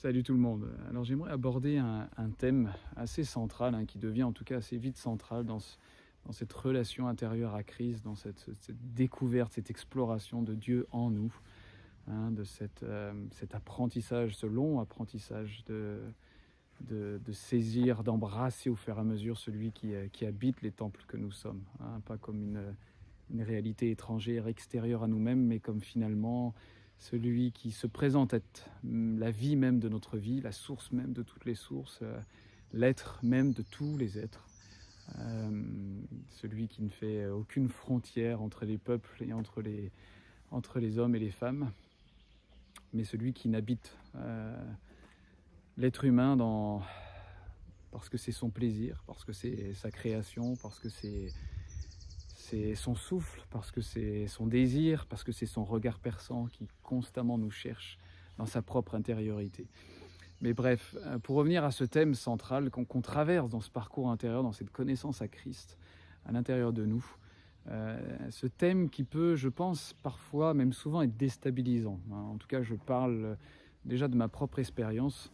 Salut tout le monde. Alors j'aimerais aborder un thème assez central, qui devient en tout cas assez vite central dans cette relation intérieure à Christ, dans cette découverte, cette exploration de Dieu en nous, de cet apprentissage, ce long apprentissage de saisir, d'embrasser au fur et à mesure celui qui habite les temples que nous sommes, pas comme une réalité étrangère, extérieure à nous-mêmes, mais comme finalement celui qui se présente être la vie même de notre vie, la source même de toutes les sources, l'être même de tous les êtres, celui qui ne fait aucune frontière entre les peuples et entre les hommes et les femmes, mais celui qui n'habite l'être humain parce que c'est son plaisir, parce que c'est sa création, parce que c'est son souffle, parce que c'est son désir, parce que c'est son regard perçant qui constamment nous cherche dans sa propre intériorité. Mais bref, pour revenir à ce thème central qu'on traverse dans ce parcours intérieur, dans cette connaissance à Christ, à l'intérieur de nous, ce thème qui peut, je pense, parfois, même souvent, être déstabilisant. En tout cas, je parle déjà de ma propre expérience.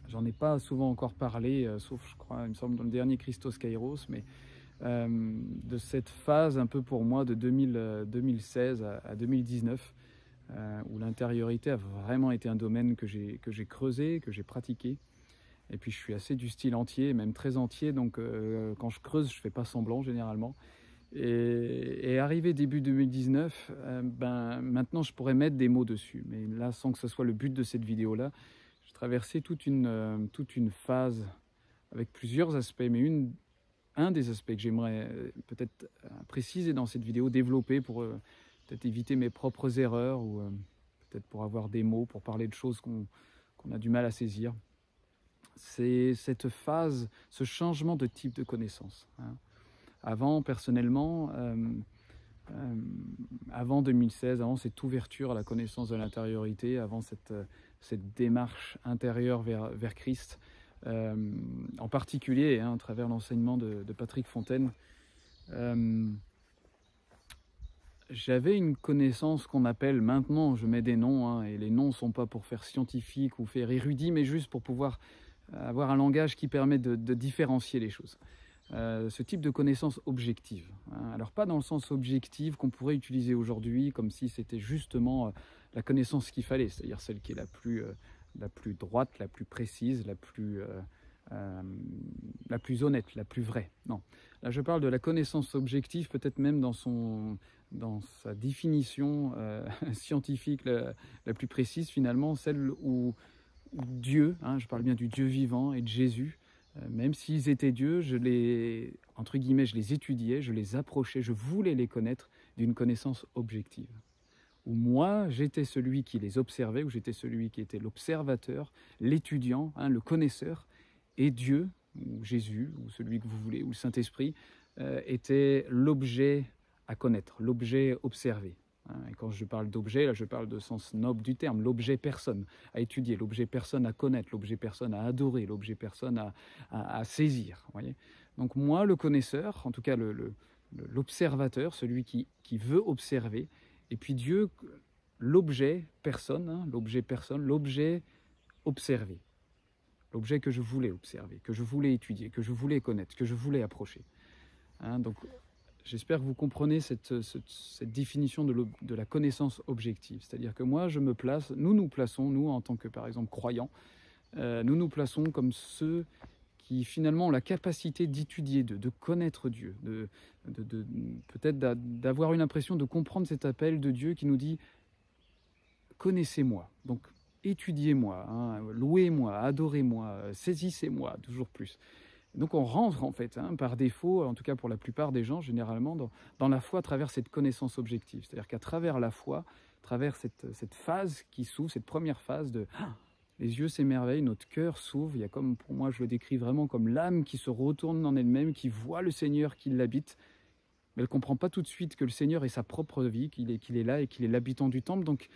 J'en ai pas souvent encore parlé, sauf, je crois, il me semble, dans le dernier Christos Kairos, mais de cette phase un peu pour moi de 2016 à 2019, où l'intériorité a vraiment été un domaine que j'ai creusé, que j'ai pratiqué. Et puis je suis assez du style entier, même très entier, donc quand je creuse, je fais pas semblant généralement. Et arrivé début 2019, maintenant je pourrais mettre des mots dessus, mais là, sans que ce soit le but de cette vidéo-là, j'ai traversé toute une phase avec plusieurs aspects, mais un des aspects que j'aimerais peut-être préciser dans cette vidéo, développer pour peut-être éviter mes propres erreurs ou peut-être pour avoir des mots, pour parler de choses qu'on a du mal à saisir. C'est cette phase, ce changement de type de connaissance. Avant, personnellement, avant 2016, avant cette ouverture à la connaissance de l'intériorité, avant cette démarche intérieure vers Christ, en particulier à travers l'enseignement de Patrick Fontaine, j'avais une connaissance qu'on appelle, maintenant je mets des noms, et les noms ne sont pas pour faire scientifique ou faire érudit, mais juste pour pouvoir avoir un langage qui permet de différencier les choses. Ce type de connaissance objective. Alors pas dans le sens objectif qu'on pourrait utiliser aujourd'hui, comme si c'était justement la connaissance qu'il fallait, c'est-à-dire celle qui est la plus droite, la plus précise, la plus honnête, la plus vraie. Non, là je parle de la connaissance objective, peut-être même dans sa définition scientifique la plus précise finalement, celle où Dieu, je parle bien du Dieu vivant et de Jésus, même s'ils étaient Dieu, entre guillemets, je les étudiais, je les approchais, je voulais les connaître d'une connaissance objective. Où moi, j'étais celui qui les observait, où j'étais celui qui était l'observateur, l'étudiant, le connaisseur, et Dieu, ou Jésus, ou celui que vous voulez, ou le Saint-Esprit, était l'objet à connaître, l'objet observé. Et quand je parle d'objet, là je parle de sens noble du terme, l'objet personne à étudier, l'objet personne à connaître, l'objet personne à adorer, l'objet personne à saisir. Voyez. Donc moi, le connaisseur, en tout cas l'observateur, celui qui veut observer, et puis Dieu, l'objet personne, l'objet observé, l'objet que je voulais observer, que je voulais étudier, que je voulais connaître, que je voulais approcher. Donc j'espère que vous comprenez cette définition de la connaissance objective. C'est-à-dire que moi, nous nous plaçons, nous en tant que, par exemple, croyants, nous nous plaçons comme ceux qui finalement ont la capacité d'étudier, de connaître Dieu, peut-être d'avoir une impression de comprendre cet appel de Dieu qui nous dit « connaissez-moi ». Donc étudiez-moi, louez-moi, adorez-moi, saisissez-moi, toujours plus. Donc on rentre en fait, par défaut, en tout cas pour la plupart des gens, généralement, dans la foi à travers cette connaissance objective. C'est-à-dire qu'à travers la foi, à travers cette phase qui s'ouvre, cette première phase de les yeux s'émerveillent, notre cœur s'ouvre, il y a comme, pour moi je le décris vraiment comme l'âme qui se retourne en elle-même, qui voit le Seigneur qui l'habite, mais elle ne comprend pas tout de suite que le Seigneur est sa propre vie, qu'il est là et qu'il est l'habitant du temple. Donc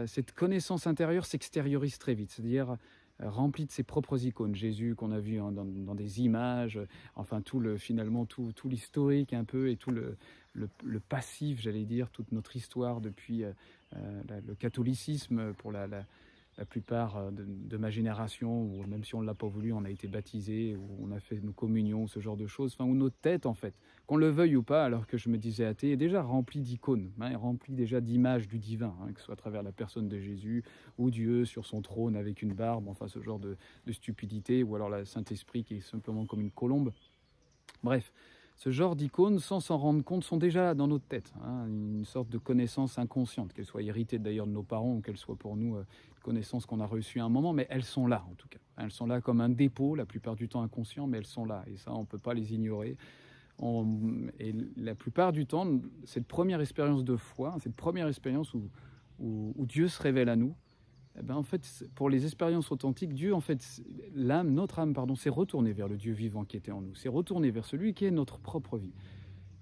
cette connaissance intérieure s'extériorise très vite, c'est-à-dire rempli de ses propres icônes. Jésus qu'on a vu dans des images, enfin finalement tout l'historique un peu et tout le passif, j'allais dire, toute notre histoire depuis le catholicisme pour la plupart de ma génération, ou même si on ne l'a pas voulu, on a été baptisé, ou on a fait nos communions, ce genre de choses, enfin, où notre tête, en fait, qu'on le veuille ou pas, alors que je me disais athée, est déjà remplie d'icônes, hein, remplie déjà d'images du divin, hein, que ce soit à travers la personne de Jésus, ou Dieu sur son trône avec une barbe, enfin ce genre de stupidité, ou alors le Saint-Esprit qui est simplement comme une colombe. Bref, ce genre d'icônes, sans s'en rendre compte, sont déjà dans notre tête, hein, une sorte de connaissance inconsciente, qu'elle soit héritée d'ailleurs de nos parents ou qu'elle soit pour nous une connaissance qu'on a reçue à un moment, mais elles sont là en tout cas. Elles sont là comme un dépôt, la plupart du temps inconscient, mais elles sont là, et ça on ne peut pas les ignorer. Et la plupart du temps, cette première expérience de foi, cette première expérience où Dieu se révèle à nous, eh ben, en fait, pour les expériences authentiques, Dieu, en fait, notre âme, pardon, s'est retournée vers le Dieu vivant qui était en nous, s'est retournée vers celui qui est notre propre vie.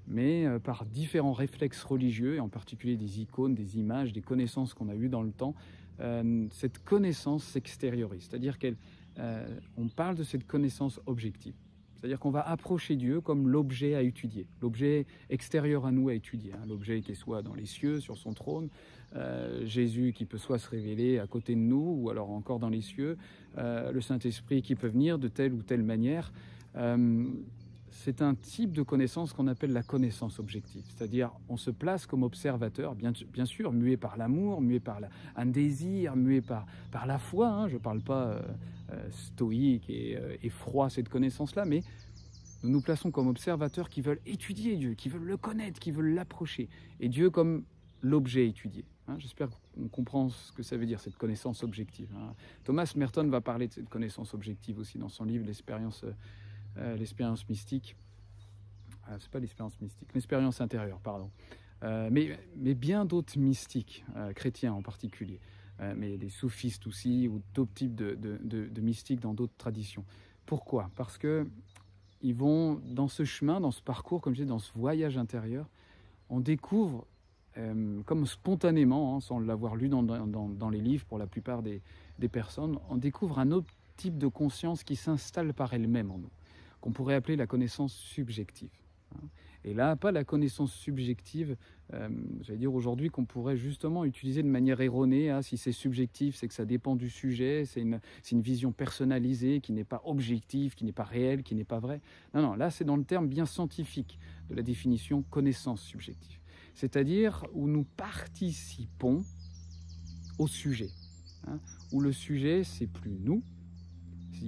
Mais par différents réflexes religieux, et en particulier des icônes, des images, des connaissances qu'on a eues dans le temps, cette connaissance s'extériorise. C'est-à-dire qu'on parle de cette connaissance objective. C'est-à-dire qu'on va approcher Dieu comme l'objet à étudier, l'objet extérieur à nous à étudier, hein, l'objet qui soit dans les cieux, sur son trône, Jésus qui peut soit se révéler à côté de nous, ou alors encore dans les cieux, le Saint-Esprit qui peut venir de telle ou telle manière. C'est un type de connaissance qu'on appelle la connaissance objective. C'est-à-dire, on se place comme observateur, bien sûr, muet par l'amour, muet par un désir, muet par la foi. Hein, je ne parle pas stoïque et froid, cette connaissance-là, mais nous nous plaçons comme observateurs qui veulent étudier Dieu, qui veulent le connaître, qui veulent l'approcher. Et Dieu comme l'objet étudié. Hein, j'espère qu'on comprend ce que ça veut dire, cette connaissance objective. Hein. Thomas Merton va parler de cette connaissance objective aussi dans son livre « L'expérience mystique ». C'est pas l'expérience mystique, l'expérience intérieure, pardon. Mais bien d'autres mystiques, chrétiens en particulier, mais des soufistes aussi, ou d'autres types de mystiques dans d'autres traditions. Pourquoi? Parce que ils vont dans ce chemin, dans ce parcours, comme je disais, dans ce voyage intérieur, on découvre, comme spontanément, hein, sans l'avoir lu dans les livres pour la plupart des personnes, on découvre un autre type de conscience qui s'installe par elle-même en nous, qu'on pourrait appeler la connaissance subjective. Et là, pas la connaissance subjective, j'allais dire aujourd'hui qu'on pourrait justement utiliser de manière erronée. Hein, si c'est subjectif, c'est que ça dépend du sujet, c'est une vision personnalisée qui n'est pas objective, qui n'est pas réelle, qui n'est pas vraie. Non, non, là c'est dans le terme bien scientifique de la définition connaissance subjective. C'est-à-dire où nous participons au sujet, hein, où le sujet c'est plus nous,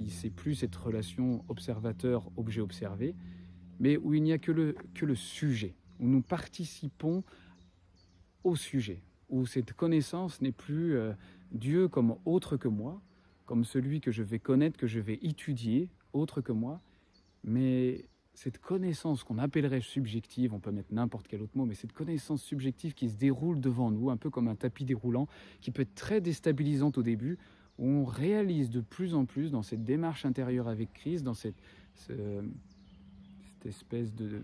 c'est plus cette relation observateur-objet observé, mais où il n'y a que le sujet, où nous participons au sujet, où cette connaissance n'est plus Dieu comme autre que moi, comme celui que je vais connaître, que je vais étudier, autre que moi, mais cette connaissance qu'on appellerait subjective, on peut mettre n'importe quel autre mot, mais cette connaissance subjective qui se déroule devant nous, un peu comme un tapis déroulant, qui peut être très déstabilisante au début, où on réalise de plus en plus dans cette démarche intérieure avec Christ, dans cette espèce de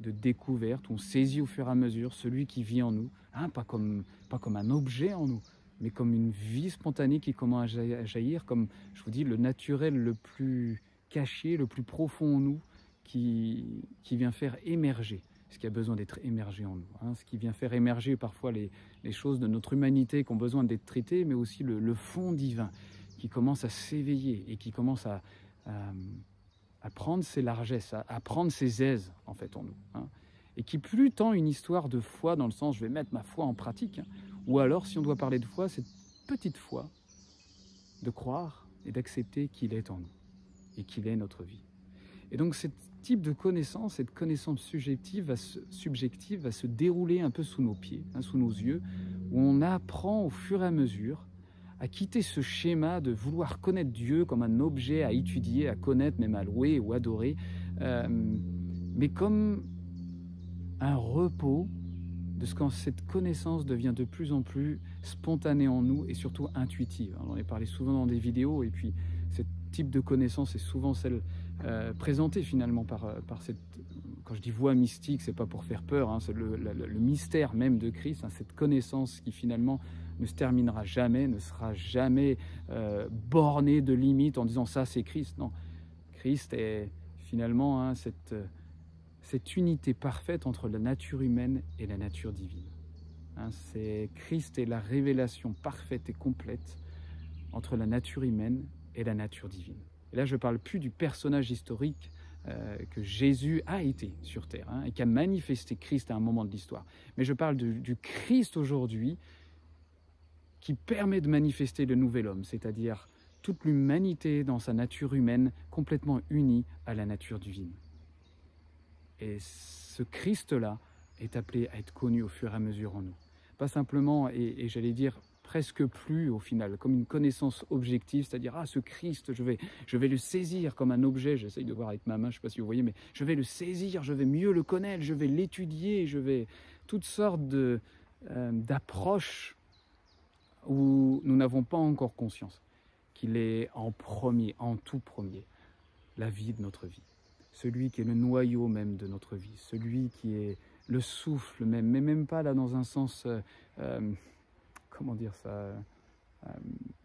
découverte où on saisit au fur et à mesure celui qui vit en nous, hein, pas comme un objet en nous, mais comme une vie spontanée qui commence à jaillir, comme, je vous dis, le naturel le plus caché, le plus profond en nous, qui vient faire émerger ce qui a besoin d'être émergé en nous, hein, ce qui vient faire émerger parfois les choses de notre humanité qui ont besoin d'être traitées, mais aussi le fond divin qui commence à s'éveiller et qui commence à prendre ses largesses, à prendre ses aises en fait en nous, hein, et qui plus tant une histoire de foi dans le sens je vais mettre ma foi en pratique, hein, ou alors si on doit parler de foi, cette petite foi de croire et d'accepter qu'il est en nous et qu'il est notre vie. Et donc ce type de connaissance, cette connaissance subjective va se dérouler un peu sous nos pieds, hein, sous nos yeux, où on apprend au fur et à mesure à quitter ce schéma de vouloir connaître Dieu comme un objet à étudier, à connaître, même à louer ou adorer, mais comme un repos de ce quand cette connaissance devient de plus en plus spontanée en nous et surtout intuitive. On en a parlé souvent dans des vidéos, et puis ce type de connaissance est souvent celle présentée finalement par cette, quand je dis voie mystique, c'est pas pour faire peur, hein, c'est le mystère même de Christ, hein, cette connaissance qui finalement ne se terminera jamais, ne sera jamais bornée de limites en disant ça c'est Christ. Non, Christ est finalement, hein, cette unité parfaite entre la nature humaine et la nature divine. Hein, Christ est la révélation parfaite et complète entre la nature humaine et la nature divine. Et là, je ne parle plus du personnage historique que Jésus a été sur terre et qu'a manifesté Christ à un moment de l'histoire. Mais je parle du Christ aujourd'hui qui permet de manifester le nouvel homme, c'est-à-dire toute l'humanité dans sa nature humaine complètement unie à la nature divine. Et ce Christ-là est appelé à être connu au fur et à mesure en nous. Pas simplement, et j'allais dire presque plus au final, comme une connaissance objective, c'est-à-dire, ce Christ, je vais le saisir comme un objet, j'essaye de voir avec ma main, je ne sais pas si vous voyez, mais je vais le saisir, je vais mieux le connaître, je vais l'étudier, toutes sortes d'approches où nous n'avons pas encore conscience qu'il est en premier, en tout premier, la vie de notre vie. Celui qui est le noyau même de notre vie, celui qui est le souffle même, mais même pas là dans un sens, comment dire ça,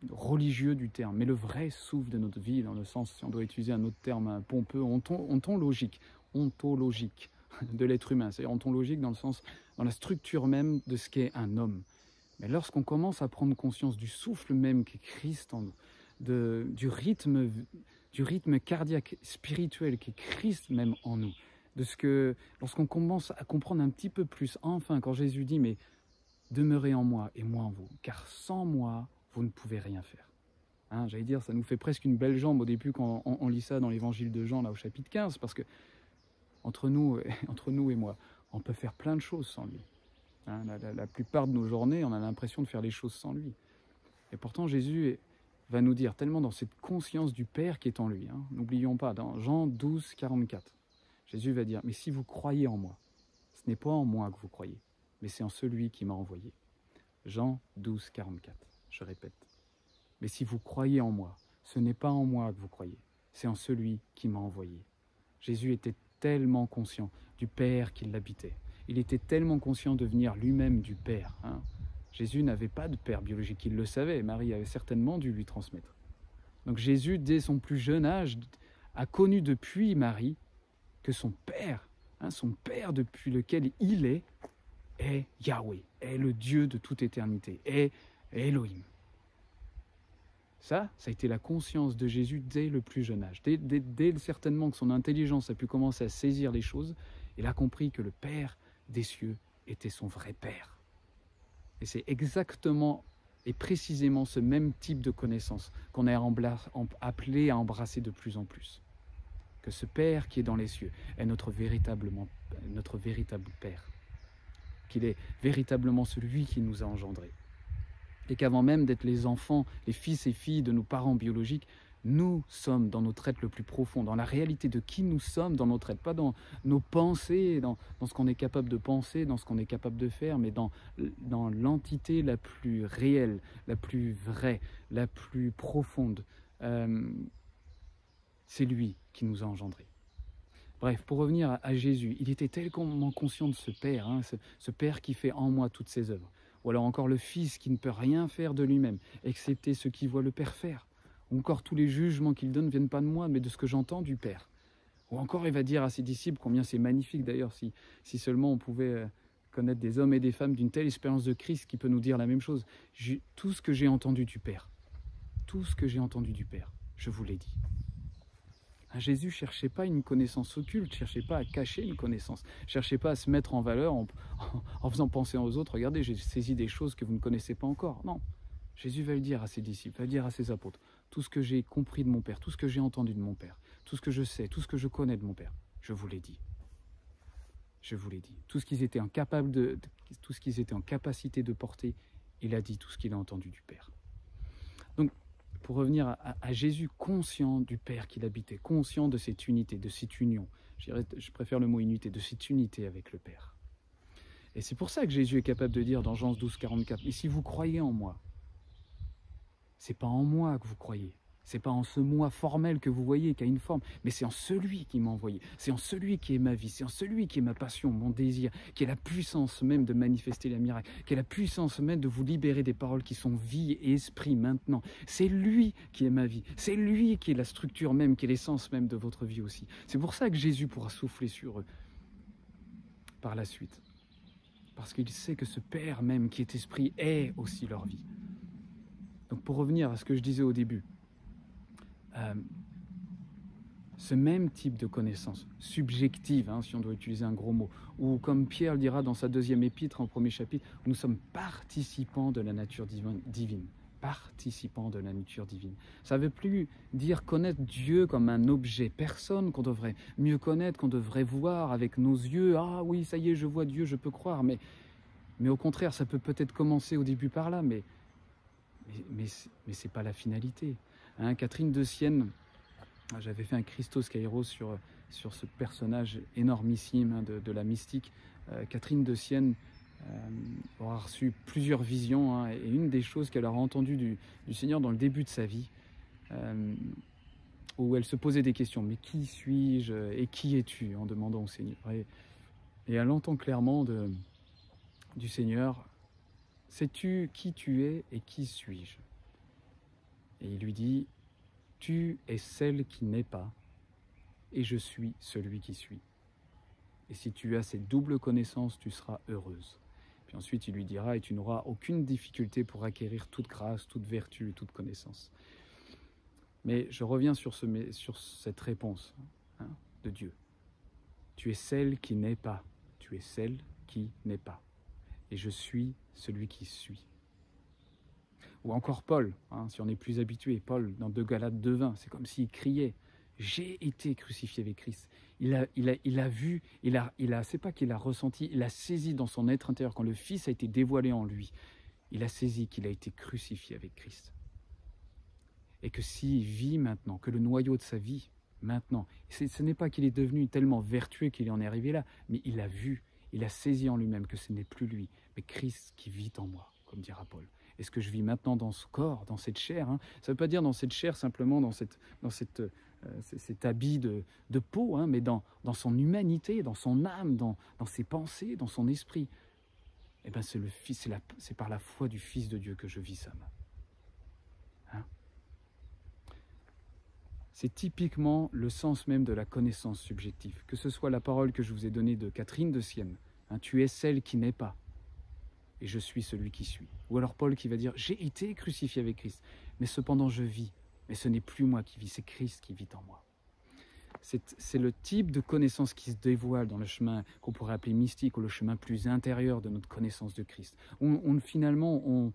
religieux du terme, mais le vrai souffle de notre vie, dans le sens, si on doit utiliser un autre terme pompeux, ontologique de l'être humain, c'est-à-dire ontologique dans le sens, dans la structure même de ce qu'est un homme. Mais lorsqu'on commence à prendre conscience du souffle même qu'est Christ en nous, du rythme cardiaque, spirituel qu'est Christ même en nous, de ce que, lorsqu'on commence à comprendre un petit peu plus, enfin, quand Jésus dit, mais demeurez en moi et moi en vous, car sans moi, vous ne pouvez rien faire. J'allais dire, ça nous fait presque une belle jambe au début quand on lit ça dans l'évangile de Jean, là au chapitre 15, parce que entre nous et moi, on peut faire plein de choses sans lui. La plupart de nos journées, on a l'impression de faire les choses sans lui. Et pourtant, Jésus va nous dire, tellement dans cette conscience du Père qui est en lui, n'oublions pas, dans Jean 12, 44, Jésus va dire, mais si vous croyez en moi, ce n'est pas en moi que vous croyez, mais c'est en celui qui m'a envoyé. Jean 12, 44, je répète. Mais si vous croyez en moi, ce n'est pas en moi que vous croyez, c'est en celui qui m'a envoyé. Jésus était tellement conscient du Père qui l'habitait. Il était tellement conscient de venir lui-même du Père. Jésus n'avait pas de père biologique, il le savait, Marie avait certainement dû lui transmettre. Donc Jésus, dès son plus jeune âge, a connu depuis Marie que son Père depuis lequel il est Yahweh, est le Dieu de toute éternité, est Elohim. Ça a été la conscience de Jésus dès le plus jeune âge. Dès certainement que son intelligence a pu commencer à saisir les choses, il a compris que le Père des cieux était son vrai Père. Et c'est exactement et précisément ce même type de connaissance qu'on est appelé à embrasser de plus en plus. Que ce Père qui est dans les cieux est notre véritable Père. Qu'il est véritablement celui qui nous a engendrés. Et qu'avant même d'être les enfants, les fils et filles de nos parents biologiques, nous sommes dans notre être le plus profond, dans la réalité de qui nous sommes dans notre être, pas dans nos pensées, dans ce qu'on est capable de penser, dans ce qu'on est capable de faire, mais dans l'entité la plus réelle, la plus vraie, la plus profonde. C'est lui qui nous a engendrés. Bref, pour revenir à Jésus, il était tellement conscient de ce Père, ce Père qui fait en moi toutes ses œuvres. Ou alors encore le Fils qui ne peut rien faire de lui-même, excepté ce qui voit le Père faire. Ou encore tous les jugements qu'il donne ne viennent pas de moi, mais de ce que j'entends du Père. Ou encore il va dire à ses disciples, combien c'est magnifique d'ailleurs, si seulement on pouvait connaître des hommes et des femmes d'une telle expérience de Christ qui peut nous dire la même chose. Tout ce que j'ai entendu du Père, je vous l'ai dit. Jésus ne cherchait pas une connaissance occulte, ne cherchait pas à cacher une connaissance, ne cherchait pas à se mettre en valeur en faisant penser aux autres, regardez, j'ai saisi des choses que vous ne connaissez pas encore. Non, Jésus va le dire à ses disciples, va le dire à ses apôtres, tout ce que j'ai compris de mon Père, tout ce que j'ai entendu de mon Père, tout ce que je sais, tout ce que je connais de mon Père, je vous l'ai dit. Je vous l'ai dit. Tout ce qu'ils étaient en capacité de porter, il a dit tout ce qu'il a entendu du Père. Donc, pour revenir à Jésus, conscient du Père qu'il habitait, conscient de cette unité, de cette union. Je préfère le mot unité, de cette unité avec le Père. Et c'est pour ça que Jésus est capable de dire dans Jean 12, 44, « Mais si vous croyez en moi, c'est pas en moi que vous croyez, c'est pas en ce moi formel que vous voyez qui a une forme, mais c'est en celui qui m'a envoyé, c'est en celui qui est ma vie, c'est en celui qui est ma passion, mon désir, qui est la puissance même de manifester les miracles, qui est la puissance même de vous libérer des paroles qui sont vie et esprit maintenant. C'est lui qui est ma vie, c'est lui qui est la structure même, qui est l'essence même de votre vie aussi. C'est pour ça que Jésus pourra souffler sur eux par la suite, parce qu'il sait que ce Père même qui est esprit est aussi leur vie. Donc pour revenir à ce que je disais au début, ce même type de connaissance, subjective, hein, si on doit utiliser un gros mot, ou comme Pierre le dira dans sa deuxième épître, en premier chapitre, nous sommes participants de la nature divine. Participants de la nature divine. Ça ne veut plus dire connaître Dieu comme un objet, personne qu'on devrait mieux connaître, qu'on devrait voir avec nos yeux. Ah oui, ça y est, je vois Dieu, je peux croire. Mais au contraire, ça peut peut-être commencer au début par là, mais ce n'est pas la finalité. Hein, Catherine de Sienne, j'avais fait un Christos Kairos sur ce personnage énormissime, hein, de la mystique. Catherine de Sienne aura reçu plusieurs visions, hein, et une des choses qu'elle aura entendues du Seigneur dans le début de sa vie, où elle se posait des questions. Mais qui suis-je et qui es-tu, en demandant au Seigneur. Et elle entend clairement du Seigneur, sais-tu qui tu es et qui suis-je? Et il lui dit, tu es celle qui n'est pas, et je suis celui qui suis. Et si tu as cette double connaissance, tu seras heureuse. Puis ensuite, il lui dira, et tu n'auras aucune difficulté pour acquérir toute grâce, toute vertu et toute connaissance. Mais je reviens sur cette réponse, hein, de Dieu. Tu es celle qui n'est pas, tu es celle qui n'est pas. Et je suis celui qui suis. Ou encore Paul, hein, si on est plus habitué, Paul dans 2 Galates 2:20, c'est comme s'il criait « J'ai été crucifié avec Christ ». Il a vu, c'est pas qu'il a ressenti, il a saisi dans son être intérieur, quand le Fils a été dévoilé en lui, il a saisi qu'il a été crucifié avec Christ. Et que s'il vit maintenant, que le noyau de sa vie, maintenant, ce n'est pas qu'il est devenu tellement vertueux qu'il en est arrivé là, mais il a vu, il a saisi en lui-même que ce n'est plus lui, mais Christ qui vit en moi, comme dira Paul. Et ce que je vis maintenant dans ce corps, dans cette chair, hein, ça ne veut pas dire dans cette chair simplement dans cet habit de peau, hein, mais dans son humanité, dans son âme, dans ses pensées, dans son esprit. Eh bien, c'est par la foi du Fils de Dieu que je vis ça. Hein? C'est typiquement le sens même de la connaissance subjective. Que ce soit la parole que je vous ai donnée de Catherine de Sienne, hein, tu es celle qui n'est pas, et je suis celui qui suis. Ou alors Paul qui va dire, j'ai été crucifié avec Christ, mais cependant je vis. Mais ce n'est plus moi qui vis, c'est Christ qui vit en moi. C'est le type de connaissance qui se dévoile dans le chemin qu'on pourrait appeler mystique, ou le chemin plus intérieur de notre connaissance de Christ. Finalement,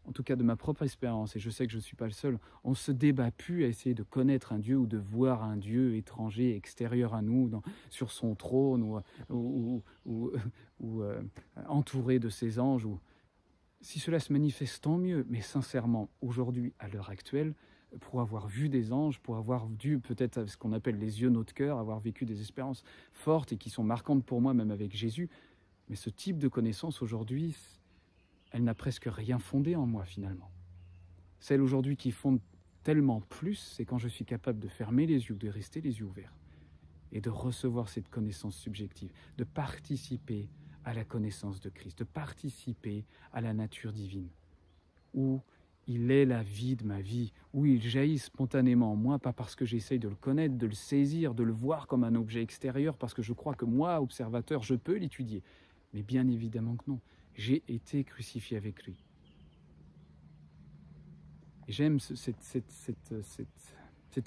en tout cas de ma propre expérience, et je sais que je ne suis pas le seul, on ne se débat plus à essayer de connaître un Dieu ou de voir un Dieu étranger, extérieur à nous, sur son trône, ou entouré de ses anges. Si cela se manifeste, tant mieux, mais sincèrement, aujourd'hui, à l'heure actuelle, pour avoir vu des anges, pour avoir dû peut-être ce qu'on appelle les yeux de notre cœur, avoir vécu des expériences fortes et qui sont marquantes pour moi, même avec Jésus, mais ce type de connaissance aujourd'hui, elle n'a presque rien fondé en moi finalement. Celle aujourd'hui qui fonde tellement plus, c'est quand je suis capable de fermer les yeux, de rester les yeux ouverts et de recevoir cette connaissance subjective, de participer à la connaissance de Christ, de participer à la nature divine, où il est la vie de ma vie, où il jaillit spontanément en moi, pas parce que j'essaye de le connaître, de le saisir, de le voir comme un objet extérieur, parce que je crois que moi, observateur, je peux l'étudier. Mais bien évidemment que non. J'ai été crucifié avec lui. Et j'aime cette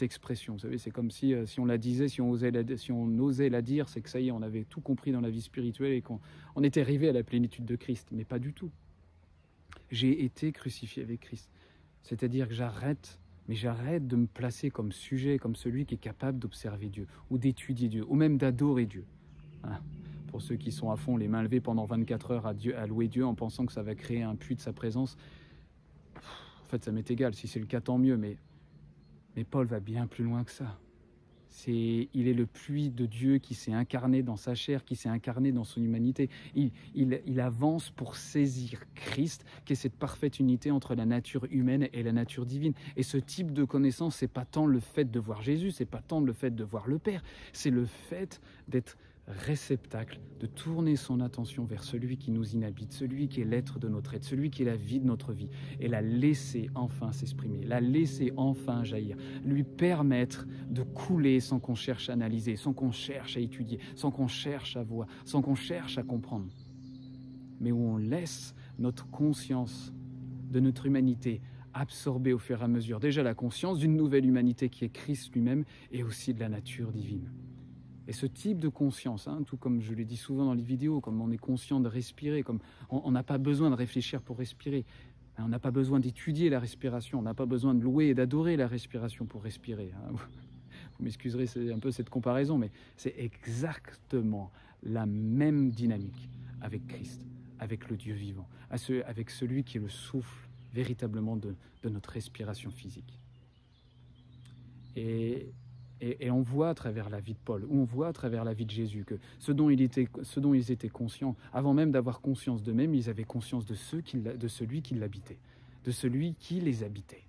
expression. Vous savez, c'est comme si on la disait, si on osait la dire, c'est que ça y est, on avait tout compris dans la vie spirituelle et qu'on était arrivé à la plénitude de Christ. Mais pas du tout. J'ai été crucifié avec Christ. C'est-à-dire que j'arrête de me placer comme sujet, comme celui qui est capable d'observer Dieu, ou d'étudier Dieu, ou même d'adorer Dieu. Hein? Pour ceux qui sont à fond, les mains levées pendant 24 heures à louer Dieu en pensant que ça va créer un puits de sa présence, en fait, ça m'est égal. Si c'est le cas, tant mieux, mais Paul va bien plus loin que ça. Il est le puits de Dieu qui s'est incarné dans sa chair, qui s'est incarné dans son humanité. Il avance pour saisir Christ, qui est cette parfaite unité entre la nature humaine et la nature divine. Et ce type de connaissance, c'est pas tant le fait de voir Jésus, c'est pas tant le fait de voir le Père, c'est le fait d'être réceptacle, de tourner son attention vers celui qui nous inhabite, celui qui est l'être de notre être, celui qui est la vie de notre vie, et la laisser enfin s'exprimer, la laisser enfin jaillir, lui permettre de couler sans qu'on cherche à analyser, sans qu'on cherche à étudier, sans qu'on cherche à voir, sans qu'on cherche à comprendre, mais où on laisse notre conscience de notre humanité absorber au fur et à mesure déjà la conscience d'une nouvelle humanité qui est Christ lui-même et aussi de la nature divine. Et ce type de conscience, hein, tout comme je l'ai dit souvent dans les vidéos, comme on est conscient de respirer, comme on n'a pas besoin de réfléchir pour respirer, on n'a pas besoin d'étudier la respiration, on n'a pas besoin de louer et d'adorer la respiration pour respirer. Hein. Vous m'excuserez, c'est un peu cette comparaison, mais c'est exactement la même dynamique avec Christ, avec le Dieu vivant, avec celui qui est le souffle véritablement de notre respiration physique. Et on voit à travers la vie de Paul, ou on voit à travers la vie de Jésus, que ce dont ils étaient conscients, avant même d'avoir conscience d'eux-mêmes, ils avaient conscience de celui qui l'habitait, de celui qui les habitait.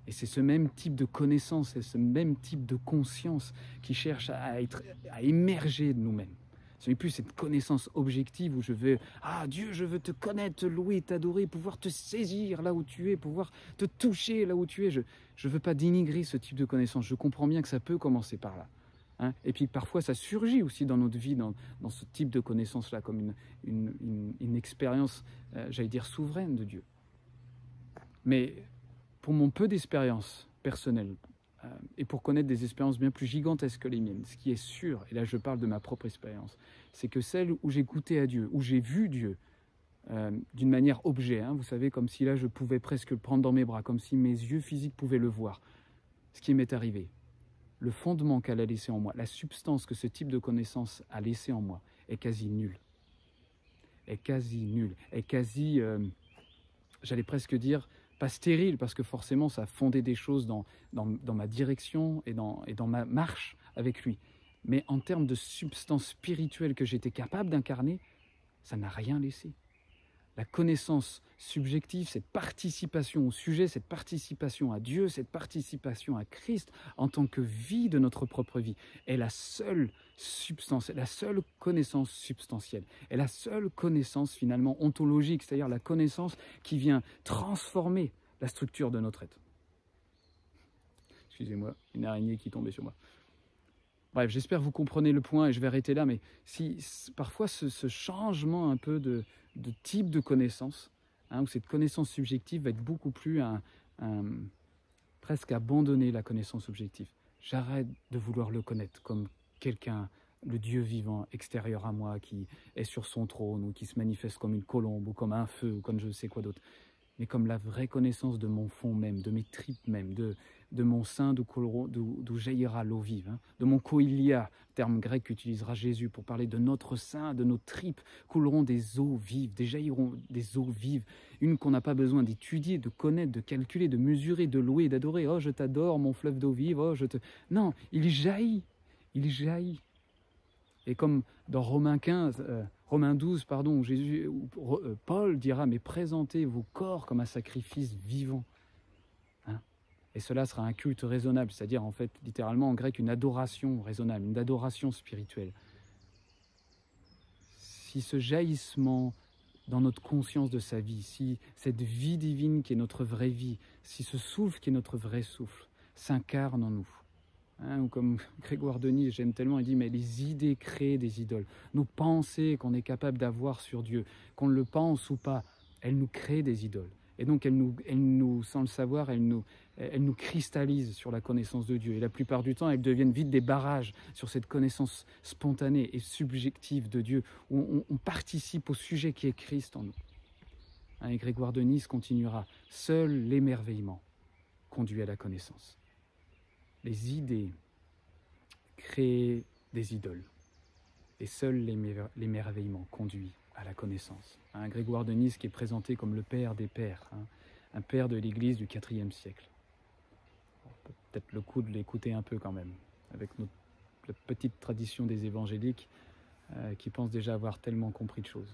Et c'est ce même type de connaissance, et ce même type de conscience qui cherche à émerger de nous-mêmes. Ce n'est plus cette connaissance objective où je veux « Ah Dieu, je veux te connaître, te louer, t'adorer, pouvoir te saisir là où tu es, pouvoir te toucher là où tu es. » Je ne veux pas dénigrer ce type de connaissance. Je comprends bien que ça peut commencer par là. Hein. Et puis parfois ça surgit aussi dans notre vie, dans ce type de connaissance-là, comme une expérience, j'allais dire, souveraine de Dieu. Mais pour mon peu d'expérience personnelle, et pour connaître des expériences bien plus gigantesques que les miennes, ce qui est sûr, et là je parle de ma propre expérience, c'est que celle où j'ai goûté à Dieu, où j'ai vu Dieu d'une manière objet, hein, vous savez, comme si là je pouvais presque le prendre dans mes bras, comme si mes yeux physiques pouvaient le voir, ce qui m'est arrivé, le fondement qu'elle a laissé en moi, la substance que ce type de connaissance a laissé en moi est quasi nulle, est quasi, j'allais presque dire, pas stérile, parce que forcément ça a fondé des choses dans ma direction et dans ma marche avec lui. Mais en termes de substance spirituelle que j'étais capable d'incarner, ça n'a rien laissé. La connaissance subjective, cette participation au sujet, cette participation à Dieu, cette participation à Christ en tant que vie de notre propre vie, est la seule substance, la seule connaissance substantielle, est la seule connaissance finalement ontologique, c'est-à-dire la connaissance qui vient transformer la structure de notre être. Excusez-moi, une araignée qui tombait sur moi. Bref, j'espère que vous comprenez le point et je vais arrêter là, mais parfois ce changement un peu de type de connaissance, hein, où cette connaissance subjective va être beaucoup plus presque abandonner la connaissance objective. J'arrête de vouloir le connaître comme quelqu'un, le Dieu vivant extérieur à moi qui est sur son trône ou qui se manifeste comme une colombe ou comme un feu ou comme je ne sais quoi d'autre, mais comme la vraie connaissance de mon fond même, de mes tripes même, de mon sein d'où jaillira l'eau vive, hein, de mon koilia, terme grec qu'utilisera Jésus pour parler de notre sein, de nos tripes, couleront des eaux vives, jailliront des eaux vives, une qu'on n'a pas besoin d'étudier, de connaître, de calculer, de mesurer, de louer, d'adorer. Oh, je t'adore, mon fleuve d'eau vive, oh, je te... Non, il jaillit. Et comme dans Romains 12, où Paul dira, mais présentez vos corps comme un sacrifice vivant. Hein, et cela sera un culte raisonnable, c'est-à-dire en fait, littéralement en grec, une adoration raisonnable, une adoration spirituelle. Si ce jaillissement dans notre conscience de sa vie, si cette vie divine qui est notre vraie vie, si ce souffle qui est notre vrai souffle, s'incarne en nous, hein, ou comme Grégoire de Nysse, j'aime tellement, il dit, mais les idées créent des idoles. Nos pensées qu'on est capable d'avoir sur Dieu, qu'on le pense ou pas, elles nous créent des idoles. Et donc, elles nous, sans le savoir, elles nous cristallisent sur la connaissance de Dieu. Et la plupart du temps, elles deviennent vite des barrages sur cette connaissance spontanée et subjective de Dieu, où on participe au sujet qui est Christ en nous. Hein, et Grégoire de Nysse continuera, « Seul l'émerveillement conduit à la connaissance. » Les idées créent des idoles. Et seul l'émerveillement conduit à la connaissance. Hein, Grégoire de Nysse qui est présenté comme le père des pères, hein, un père de l'Église du IVe siècle. Peut-être le coup de l'écouter un peu quand même, avec notre petite tradition des évangéliques qui pensent déjà avoir tellement compris de choses.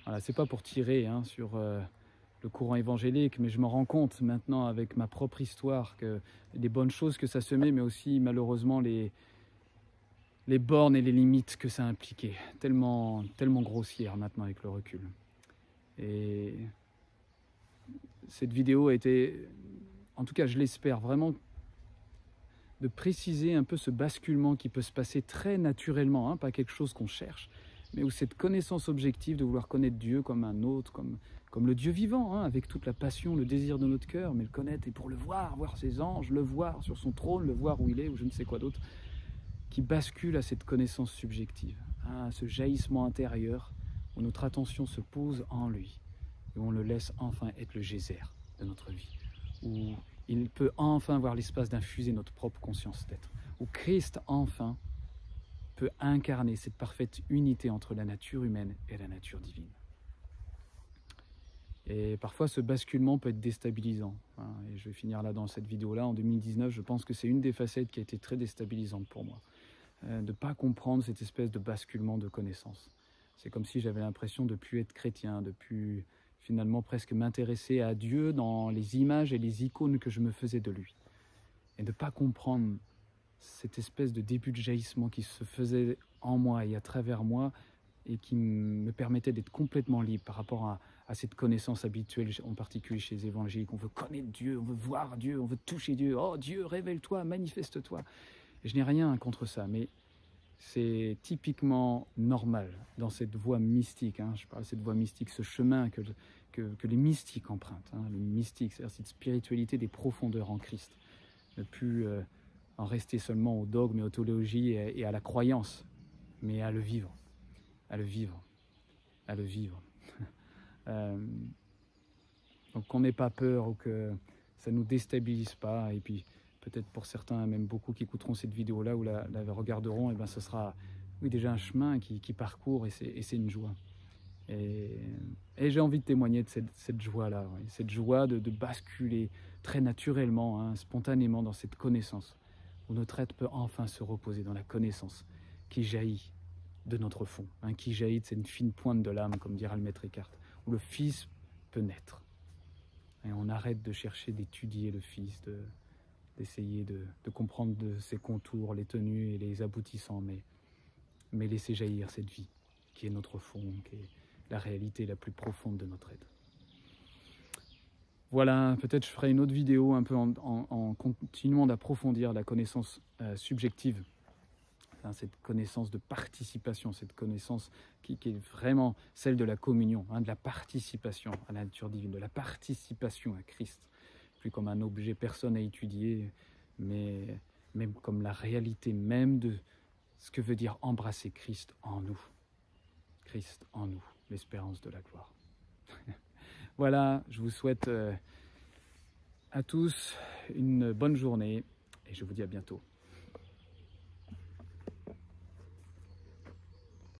Voilà, c'est pas pour tirer hein, sur le courant évangélique, mais je me rends compte maintenant avec ma propre histoire que les bonnes choses que ça semait, mais aussi malheureusement les bornes et les limites que ça impliquait, tellement grossières maintenant avec le recul. Et cette vidéo a été, en tout cas je l'espère vraiment, de préciser un peu ce basculement qui peut se passer très naturellement, hein, pas quelque chose qu'on cherche, mais où cette connaissance objective de vouloir connaître Dieu comme un autre, comme le Dieu vivant, hein, avec toute la passion, le désir de notre cœur, mais le connaître et pour le voir, voir ses anges, le voir sur son trône, le voir où il est, ou je ne sais quoi d'autre, qui bascule à cette connaissance subjective, hein, à ce jaillissement intérieur où notre attention se pose en lui, et où on le laisse enfin être le geyser de notre vie, où il peut enfin avoir l'espace d'infuser notre propre conscience d'être, où Christ enfin peut incarner cette parfaite unité entre la nature humaine et la nature divine. Et parfois ce basculement peut être déstabilisant, hein, et je vais finir là dans cette vidéo-là. En 2019, je pense que c'est une des facettes qui a été très déstabilisante pour moi, de ne pas comprendre cette espèce de basculement de connaissance. C'est comme si j'avais l'impression de ne plus être chrétien, de ne plus finalement presque m'intéresser à Dieu dans les images et les icônes que je me faisais de lui. Et de ne pas comprendre cette espèce de début de jaillissement qui se faisait en moi et à travers moi et qui me permettait d'être complètement libre par rapport à cette connaissance habituelle, en particulier chez les évangéliques. On veut connaître Dieu, on veut voir Dieu, on veut toucher Dieu. Oh Dieu, révèle-toi, manifeste-toi. Et je n'ai rien contre ça, mais c'est typiquement normal dans cette voie mystique, hein, je parle de cette voie mystique, ce chemin que les mystiques empruntent, hein, le mystique, c'est-à-dire cette spiritualité des profondeurs en Christ, ne plus en rester seulement au dogme et aux théologies et à la croyance, mais à le vivre, à le vivre, à le vivre. Donc qu'on n'ait pas peur ou que ça ne nous déstabilise pas, et puis peut-être pour certains, même beaucoup qui écouteront cette vidéo-là ou la regarderont, et ben ce sera oui, déjà un chemin qui parcourt, et c'est une joie. Et j'ai envie de témoigner de cette joie-là, oui, cette joie de basculer très naturellement, hein, spontanément dans cette connaissance, où notre être peut enfin se reposer dans la connaissance qui jaillit de notre fond, hein, qui jaillit de cette fine pointe de l'âme, comme dira le maître Eckhart, où le Fils peut naître. Et on arrête de chercher d'étudier le Fils, d'essayer de comprendre ses contours, les tenues et les aboutissants, mais laisser jaillir cette vie qui est notre fond, qui est la réalité la plus profonde de notre être. Voilà, peut-être je ferai une autre vidéo un peu en continuant d'approfondir la connaissance subjective, hein, cette connaissance de participation, cette connaissance qui est vraiment celle de la communion, hein, de la participation à la nature divine, de la participation à Christ. Plus comme un objet personne à étudier, mais même comme la réalité même de ce que veut dire embrasser Christ en nous. Christ en nous, l'espérance de la gloire. Voilà, je vous souhaite à tous une bonne journée et je vous dis à bientôt.